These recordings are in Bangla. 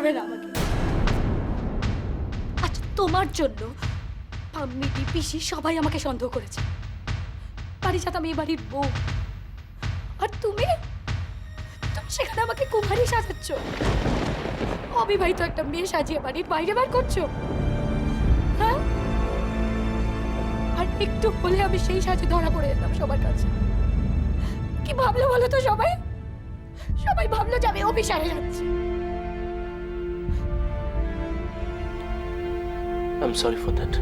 করবে না আমাকে। আজ তোমার জন্য পাম্মিটি পিসি সবাই আমাকে সন্দেহ করেছে। পারিজাত আমি এই বাড়ির বউ, আর তুমি সেখানে আমাকে কুমারী সাজাচ্ছ। অবিবাহিত একটা মেয়ে সাজিয়ে বাড়ির বাইরে বার করছো, হ্যাঁ? আর একটু বলে আমি সেই সাজে ধরা পড়ে যেতাম সবার কাছে। কি ভাবলো বলো তো সবাই? সবাই ভাবলো যে আমি অভিসারে যাচ্ছি। I'm sorry for that.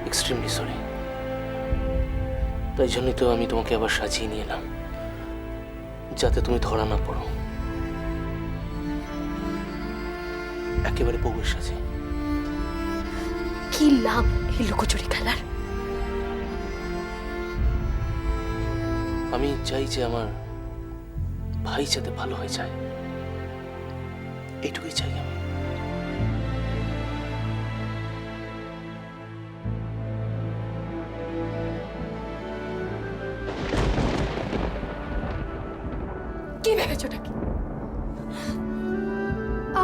Extremely sorry. তাই জন্যই তো আমি তোমাকে আবার সাজিয়ে নিয়ে এলাম, যাতে তুমি ধরা না পড়ো। একেবারে বউয়ের সাজে। কি লাভ এই লুকোচুরি খেলার? আমি চাই যে আমার ভাই যাতে ভালো হয়ে যায়, এইটুকুই চাই আমি। কি ভেবেছো নাকি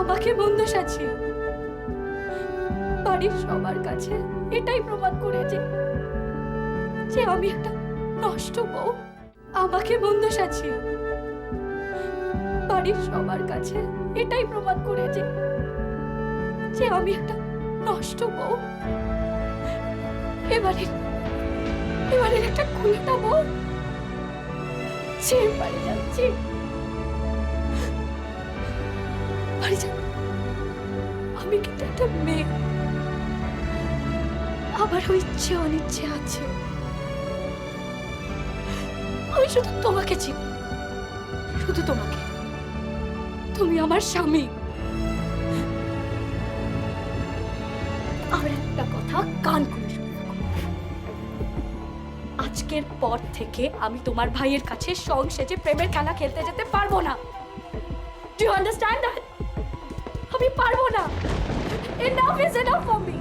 আমাকে বন্ধ সাজিয়ে বাড়ির সবার কাছে এটাই প্রমাণ করেছে যে আমি একটা নষ্ট বউ? আমাকে বন্ধ সাজিয়ে বাড়ির সবার কাছে এটাই প্রমাণ করেছে যে আমি একটা নষ্ট বউ? এবারের একটা কুলটা বউ ছেড়ে বাড়ি যাচ্ছি। আমি কিন্তু একটা মেয়ে, আমারও ইচ্ছে অনিচ্ছে আছে। আমি শুধু তোমাকে চিনি, শুধু তোমাকে। তুমি আমার স্বামী। আর একটা কথা কান খুলে শুনে রাখো, আজকের পর থেকে আমি তোমার ভাইয়ের কাছে সং সেজে প্রেমের খেলা খেলতে যেতে পারবো না। Do you understand that? আমি পারবো না। Enough is enough for me.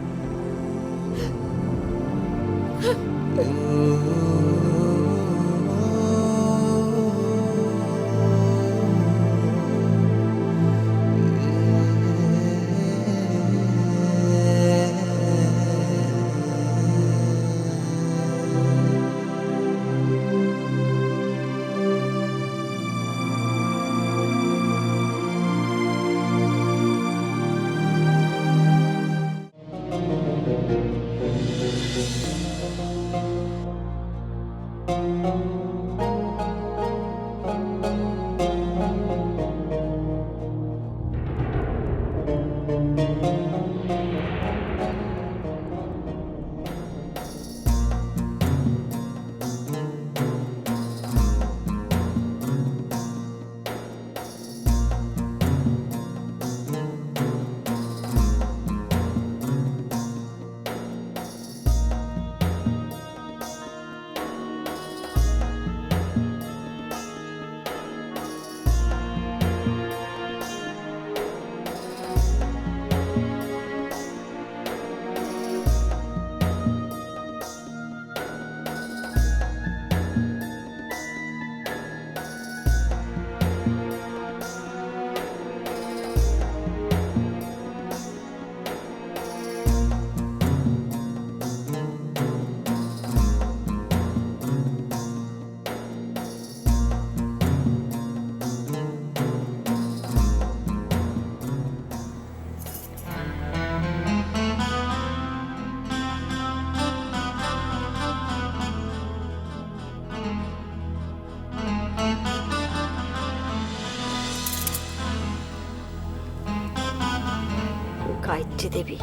Gayatri দেবী,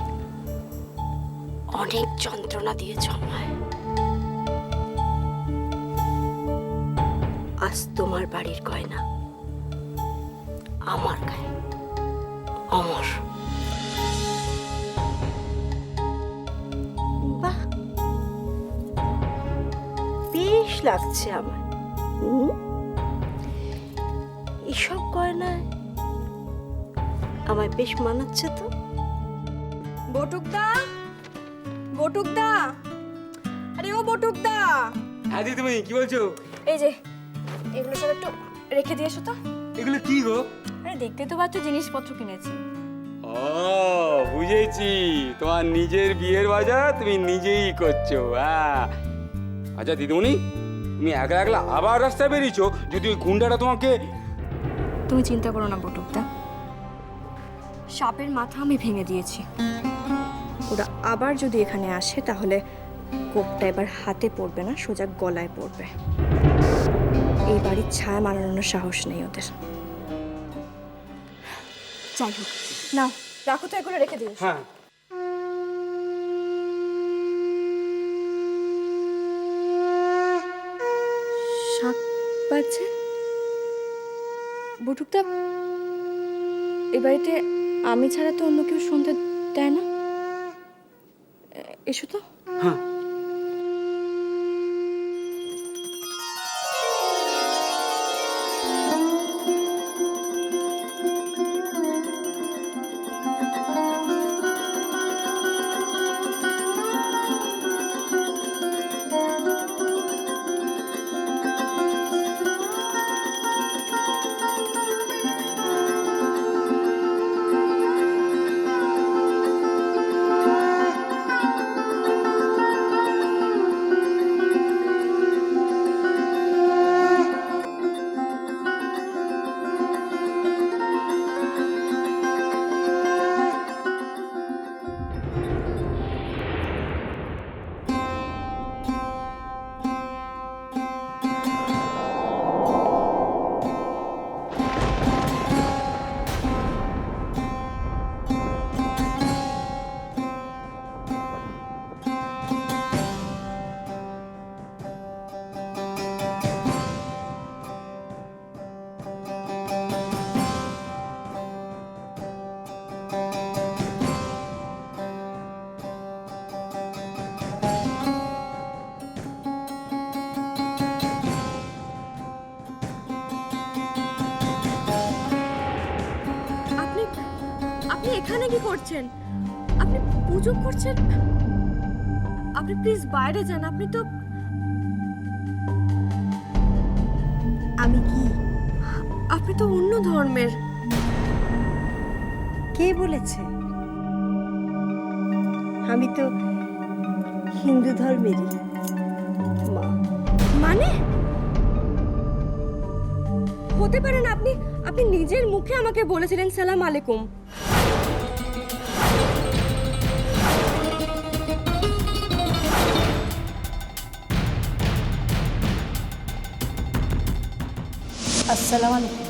অনেক যন্ত্রণা দিয়েছ আমায়। আজ তোমার বাড়ির গয়না আমার গায়ে অমর। বাহ, বেশ লাগছে আমার। এসব গয়নায় আমায় বেশ মানাচ্ছে তো। বটুকদা, বটুকদা, আরে ও বটুকদা। হ্যাঁ দিদিমণি, কি বলছো? এই যে এগুলো সব একটু রেখে দিয়েছো তো। এগুলো কি গো? আরে দেখতে তো পাচ্ছ জিনিসপত্র কিনেছি। ও বুঝেছি, তোমার নিজের বিয়ের বাজার তুমি নিজেই করছো। হ্যাঁ, আচ্ছা দিদিমণি, তুমি একলা একলা আবার রাস্তায় বেরিয়েছো, যদি ওই গুন্ডাটা তোমাকে... তুমি চিন্তা করো না বটুকদা, সাপের মাথা আমি ভেঙে দিয়েছি। ওরা আবার যদি এখানে আসে তাহলে কোপটা এবার হাতে পড়বে না, সোজা গলায় পড়বে। এই বাড়ির ছায়া মানানোর সাহস নেই ওদের। যাই হোক, নাও রাখো তো, এগুলো রেখে দিও। হ্যাঁ, শাক বাজছে। বটুকদা, এই বাড়িতে আমি ছাড়া তো অন্য কেউ সন্ধ্যা দেয় না। এসো তো। হ্যাঁ। আপনি আপনি এখানে কি করছেন? আপনি পুজো করছেন? আপনি প্লিজ বাইরে যান। আপনি তো... আমি কি? আপনি তো অন্য ধর্মের। কে বলেছে? আমি তো হিন্দু ধর্মেরই মা। মানে হতে পারে না। আপনি আপনি নিজের মুখে আমাকে বলেছিলেন সালাম আলাইকুম। আসসালামু আলাইকুম।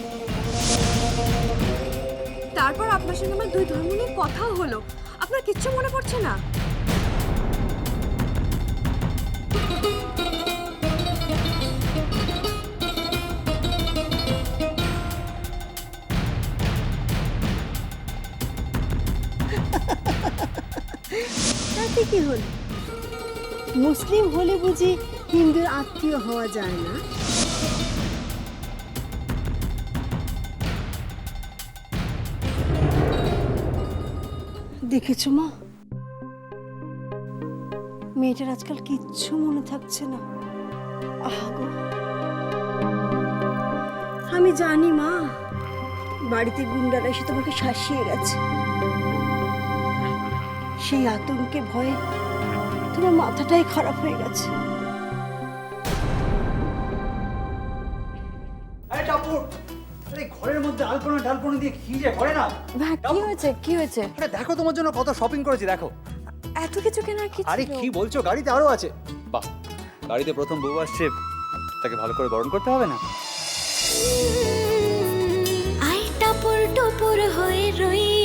তারপর আপনার সঙ্গে আমার দুই ধর্ম নিয়ে কথাও হলো। আপনার কিচ্ছু মনে পড়ছে না? তাতে কি হল? মুসলিম হলে বুঝি হিন্দুর আত্মীয় হওয়া যায় না? দেখেছো মা, মেয়েটার আজকাল কিচ্ছু মনে থাকছে না। আহা গো, আমি জানি মা, বাড়িতে গুন্ডারা এসে তোমাকে শাসিয়ে গেছে। সেই আতঙ্কে ভয়ে তোমার মাথাটাই খারাপ হয়ে গেছে। আরে টাপুর, আরে ঘরের মধ্যে আলপনা ডালপনা দিয়ে কি যে করে না। কি হয়েছে? কি হয়েছে? আরে দেখো তোমার জন্য কত শপিং করেছি, দেখো। এত কিছু কেনার কি আরে ছিল? কি বলছো, গাড়িতে আরো আছে। বাহ, গাড়িতে প্রথম বউ আসছে, তাকে ভালো করে বরণ করতে হবে না? আই টাপুর টুপুর হয়ে রই